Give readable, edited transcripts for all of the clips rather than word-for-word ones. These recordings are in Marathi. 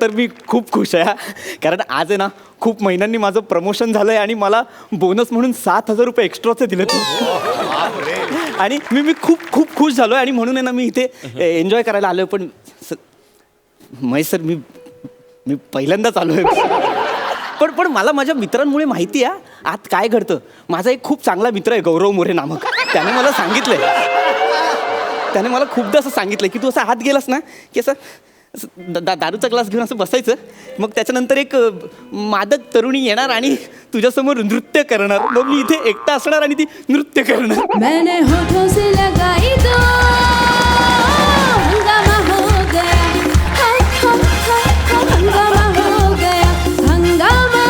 तर मी खूप खुश आहे हा. कारण आज आहे ना खूप महिन्यांनी माझं प्रमोशन झालंय आणि मला बोनस म्हणून 7,000 रुपये एक्स्ट्राचे दिले. आणि मी खूप खूप खुश झालोय आणि म्हणून आहे ना मी इथे एन्जॉय करायला आलोय. पण महेश सर मी पहिल्यांदाच आलोय. पण मला माझ्या मित्रांमुळे माहिती आहे आत काय घडतं. माझा एक खूप चांगला मित्र आहे गौरव मोरे नामक. त्याने मला सांगितलंय, त्याने मला खूपदा असं सांगितलं की तू असं आत गेलास ना की असं दारूचा ग्लास घेऊन असं बसायचं, मग त्याच्यानंतर एक मादक तरुणी येणार आणि तुझ्यासमोर नृत्य करणार. मग मी इथे एकटा असणार आणि ती नृत्य करणार. मैंने होठों से लगाई दो हंगामा हो गया हंगामा हो गया हंगामा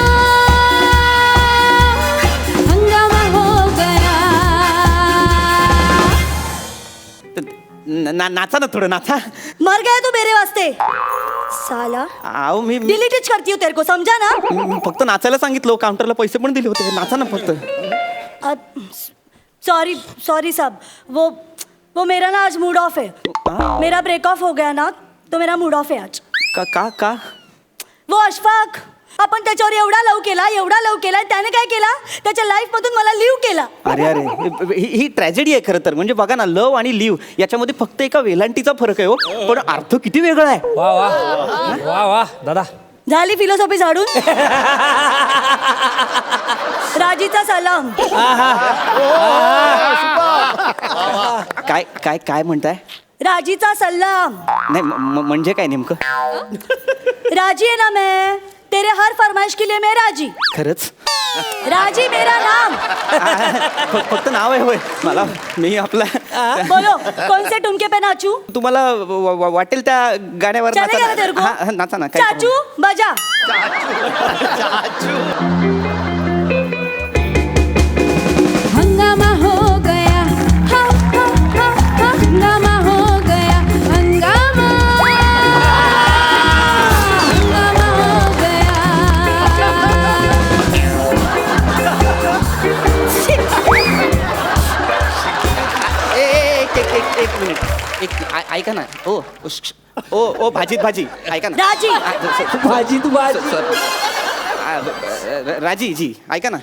हो गया. नाचा ना थोडं नाचा. मर गया तू मेरे वास्ते साला. आओ मी डिलीट करती हूँ तेरे को, समझा ना. फक्त नाचायला सांगितलं, काउंटरला पैसे पण दिले होते. नाचा ना फक्त. सॉरी सॉरी साहब, वो मेरा ना आज मूड ऑफ है. मेरा ब्रेक ऑफ हो गया ना, तो मेरा मूड ऑफ है आज. का वो अशफाक, आपण त्याच्यावर एवढा लव केला, त्याने काय केला, त्याच्या लाईफ मधून मला लिव्ह केला. अरे ही ट्रॅजेडी आहे खरं तर. म्हणजे बघा ना, लव आणि लिव्ह याच्यामध्ये फक्त एका वेलांटीचा फरक आहे हो, पण अर्थ किती वेगळा आहे. वा वा वा वा दादा. झाली फिलॉसॉफी झाडून. राजीचा सलाम. काय काय काय म्हणताय. राजीचा सलाम नाही म्हणजे काय नेमकं. राजी है ना मैं, तेरे हर फरमाइश के लिए मैं राजी. खरंच राजी मेरा नाम. फक्त नाव आहे होय मला. मी आपला बोलो कौन से ठुमके पे नाचू. तुम्हाला वाटेल त्या गाण्यावर चलेगा ना तेरे को? नाचा ना. काय चाचू बजा. हंगामा हो गया हंगामा हो गया हंगामा हो गया. एक मिनिट ऐका ना. ओ भाजी ऐका ना. राजी. भाजी तू भाजी. राजी जी ऐका ना,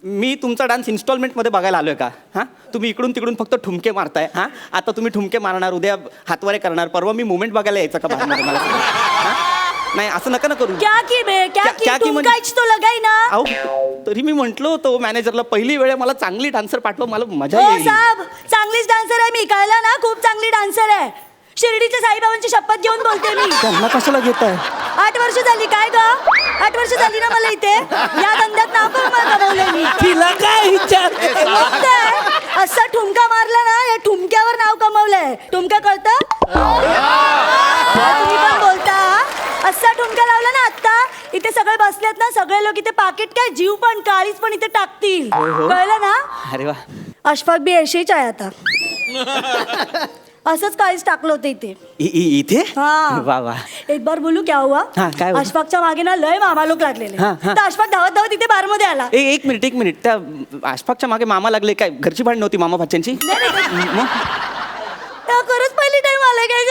मी तुमचा डान्स इन्स्टॉलमेंटमध्ये बघायला आलोय का. हां तुम्ही इकडून तिकडून फक्त ठुमके मारताय. हां आता तुम्ही ठुमके मारणार, उद्या हातवारे करणार, परवा मी मुवमेंट बघायला यायचं का बाहेरमध्ये मला. नाही असं नका ना करू. क्या की बे क्या की क्या की तुम म्हणजे- काहीच तो लगाई ना. अहो तरी मी म्हंटलो होतो मॅनेजरला पहिली वेळ मला चांगली डान्सर पाठवा, मला मजा हो येईल. साहेब, चांगलीच डान्सर आहे मी, कळलं ना. खूप चांगली डान्सर आहे. शिर्डीच्या साईबाबांची शपथ घेऊन बोलते मी. त्यांना कशाला घेताय. 8 वर्ष झाली. काय ग 8 वर्ष झाली ना मला इथे या धंद्यात नाव कमवलंय मी. तिला काय विचार. मग काय, असा ठुमका मारला ना, या ठुमक्यावर नाव कमवलंय. ठुमका कळतं. तुम्ही पण बोलता. असा ठुमका लावला ना आता, इथे सगळे बसलेत ना, सगळे लोक इथे पाकिट काय जीव पण काळीच पण इथे टाकतील. कळलं ना. अरे वा. अशफाक बी अशीच आहे आता. असंच काळीच टाकलं होतं इथे. इथे हाँ. वा वा. एक बार बोलू क्या हुआ. हाँ, काय हुआ? अशफाकच्या मागे ना लय मामा लोक लागलेले. हाँ, हाँ. तर अशफाक धावत धावत इथे बारमध्ये आला. एक मिनिट त्या आशफाकच्या मागे मामा लागले काय. घरची भांडण नव्हती मामा भाच्यांची. खरंच पहिली टाइम आलाय काय ग.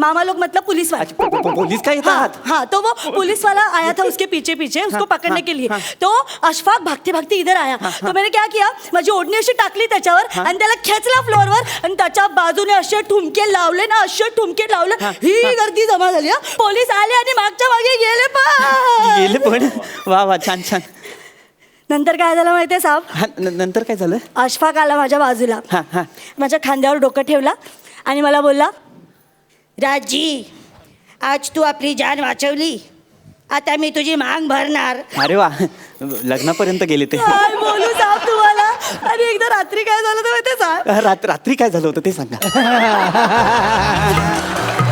मामा लोग मतलब पुलिस वाले. पोलीस काय येतात. हाँ तो वो पुलिस वाला आया था उसके पीछे पीछे उसको पकड़ने के लिए. तो अशफाक भागते भागते इधर आया. तो मैंने क्या किया, माझी ओढणी अशी टाकली त्याच्यावर आणि त्याला खेचला फ्लोअरवर आणि त्याच्या बाजूने असे ठुमके लावले ना, असे ठुमके लावले. ही गर्दी जमा झाली. पोलीस आले आणि मागच्या मागे गेले पण वा वा छान छान. नंतर काय झालं माहितीये साहेब. नंतर काय झालं. अशफाक आला माझ्या बाजूला, हा माझ्या खांद्यावर डोकं ठेवला आणि मला बोलला, राजी आज तू आपली जान वाचवली, आता मी तुझी मांग भरणार. अरे वा. लग्नापर्यंत गेले ते. काय बोलू साहेब तुम्हाला. आणि एकदा रात्री काय झालं तर माहितीये साहेब. रात्री काय झालं होतं ते सांगा.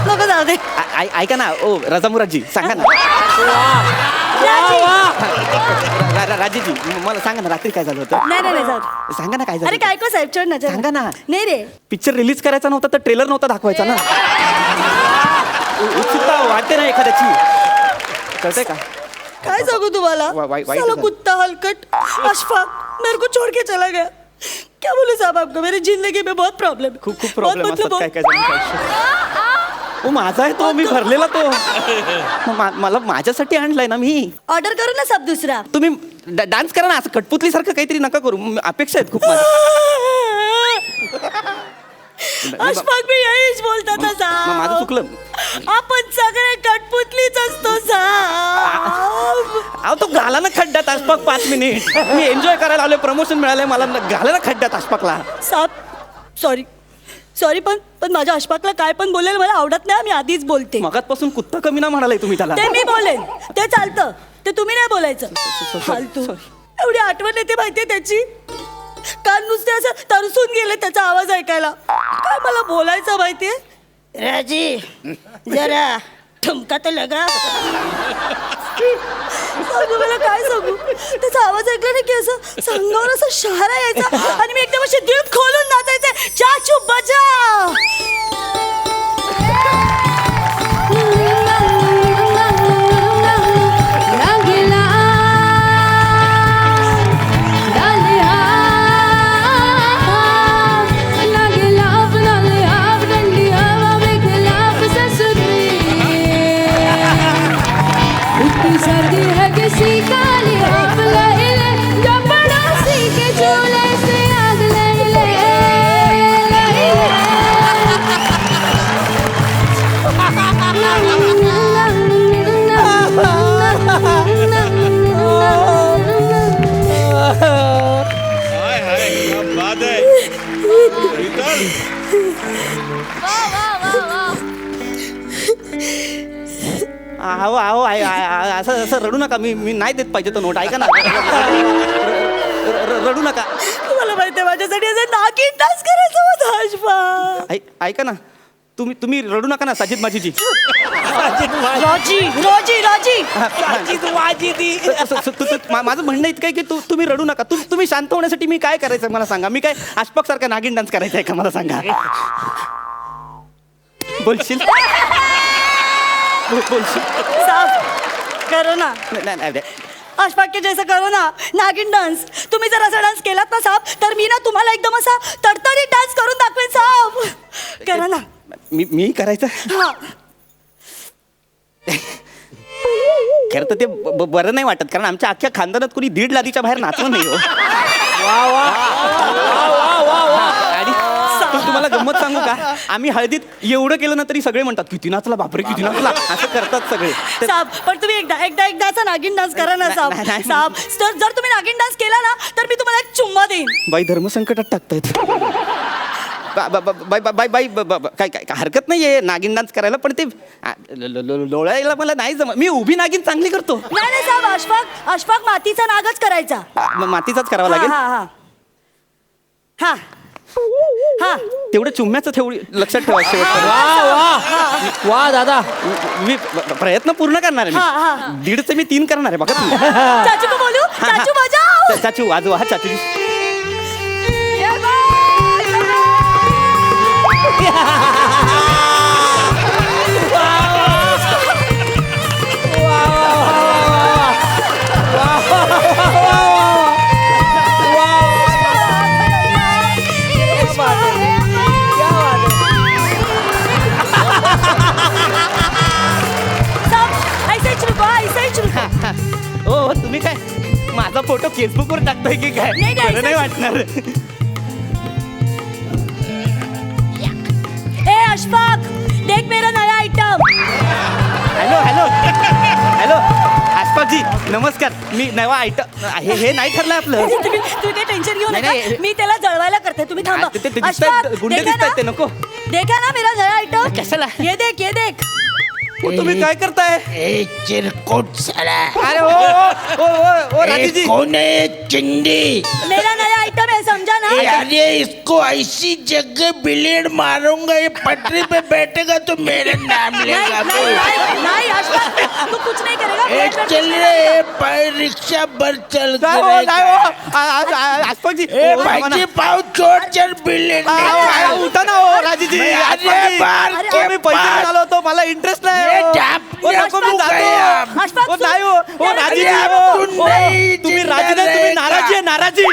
नको जाऊ दे. ऐका ना. ओ रजामुराजी सांगा ना. राजीजी मला सांगा ना रात्री काय झालं होतं. नाही जाऊ दे. सांगा ना काय झालं. अरे काय को साहेब चढ ना सांगा ना. नाही रे, पिक्चर रिलीज करायचा नव्हता तर ट्रेलर नव्हता दाखवायचा ना. उत्सुकता वाटते ना एखाद्याची. कळतंय का. काय सांगू तुम्हाला. वाईट साला झालं. कुत्ता हलकट अशफाक मेरे को छोड़ के चला गया. क्या बोलूं साहब आपको, मेरी जिंदगी में बहुत प्रॉब्लम. खूप प्रॉब्लेम असतात काय काय जणांच्या आयुष्यात. माझा आहे तो, मी भरलेला तो. मला माझ्यासाठी आणलाय ना मी. ऑर्डर करू ना सब दुसरा. तुम्ही डान्स करा ना, असं कटपुतली सारखं काहीतरी नका करू. अपेक्षा आहेत खूप माझ्या. अशफाक मी यहीच बोलता तसा. माझं चुकलं. आपण सगळे कटपुतलीच असतो साहेब. अहो तो घाला ना खड्ड्यात अशफाक 5 मिनिट. मी एन्जॉय करायला आलोय, प्रमोशन मिळालंय मला, घाला ना खड्ड्यात अशफाकला. साहेब सॉरी पण माझ्या अशफाकला काय पण बोलेल मला आवडत नाही. मी आधीच बोलते. मगातपासून कुत्ता कमी ना म्हणालाय तुम्ही त्याला. ते मी बोलेन, ते चालतं. ते तुम्ही नाही बोलायचं. फालतू. एवढी आठवण येते माहितीये त्याची. कान नुसते असं तरसून गेले त्याचा आवाज ऐकायला. काय मला बोलायचं माहितीये. राजी जरा ठुमका तर लगा. सांगू मला काय सांगू. त्याचा आवाज ऐकला नाही की असं सांगावर असं शहारा यायचा आणि मी एकदम अशी दिल खोलून नाचायचे. चाचू बजा. रंगीला डालिया रंगीला डालिया डंडिया बेगला ससुरी इतनी सर्दी है किसी काली आप ले जो पड़ोसी के झूले से आग ले अहो अहो असं असं रडू नका. मी नाही देत पाहिजे तो नोट. ऐका ना. रडू नका. मला माहितीये माझ्यासाठी असं नाकीट डान्स करायचं होतं अशफाक. ऐका ना, तुम्ही रडू नका ना. साजिद माझीजी. माझं म्हणणं इतकं आहे की तुम्ही रडू नका. तुम्ही शांत होण्यासाठी मी काय करायचं मला सांगा. मी काय अशफाक सारखा नागिन डान्स करायचा आहे का मला सांगा. बोलशील बोलशील. साफ करो ना. नाही अशफाक के जैसा करो ना नागिन डान्स. तुम्ही जर असा डान्स केलात ना साहेब तर मी ना तुम्हाला एकदम असा तडतडीत डान्स करून दाखवेन साहेब. करा ना. मी करायचं. हा. खरं तर ते बरं नाही वाटत, कारण आमच्या अख्ख्या खानदानात कोणी 1.5 लादीच्या बाहेर नाचलं नाही हो. आणि तुम्हाला गंमत सांगू का, आम्ही हळदीत एवढं केलं ना तरी सगळे म्हणतात किती नाचला बापरे किती नाचला, असं करतात सगळे. साहेब पण तुम्ही एकदाचा नागिन डान्स करा ना साहेब. साहेब जर तुम्ही नागिन डान्स केला ना तर मी तुम्हाला एक चुम्मा देईन. बाई धर्मसंकटात टाकतायत. बाई काय काय हरकत नाहीये नागिन डान्स करायला, पण ते लोळायला मला नाही जमत. मी उभी नागिन चांगली करतो. नाही साहेब अशफाक मातीचा नागच करायचा. मातीचाच करावा लागेल. हा तेवढं चुम्म्याचं तेवढी लक्षात ठेवा. वा दादा. मी प्रयत्न पूर्ण करणार आहे. मी 1.5चे मी 3 करणार आहे बघा तुम्ही. चाचू को बोलू. चाचू बजाओ. चाचू वाजवा. हा चाचू. हो तुम्ही काय माझा फोटो फेसबुकवर टाकताय की काय? बरं नाही वाटणार. ए अशफाक देख मेरा नया आइटम. हॅलो अशफाक जी नमस्कार. मी नवा आयटम हे नाही ठरलं आपलं. तुम्ही काही टेन्शन घेऊ नाही, नका. नाही. मी त्याला जळवायला करते. तुम्ही थांबा. ते दिसतायत, गुंडे दिसतायत ते नको. देखा ना मेरा नया आइटम. कशाला? ये देख तुम्ही काय करताय? चिरकुट साला. अरे ओ राजीजी. कौन है चिंडी? मेरा नया आइटम है समझा ना. अरे इसको ऐसी जगह ब्लेड मारूंगा ये पटरी पे बैठेगा तो मेरा नाम लेगा. नहीं अशफाक तू कुछ नहीं करेगा. चल रे पैर रिक्शा बर चल. अशफाक जी भाई पाव छोड़ चल ब्लेड. उठा ना हो राजीजी. मी पैसे मिळालो होतो, मला इंटरेस्ट नाही. तुम्ही नाराजी आहे नाराजी.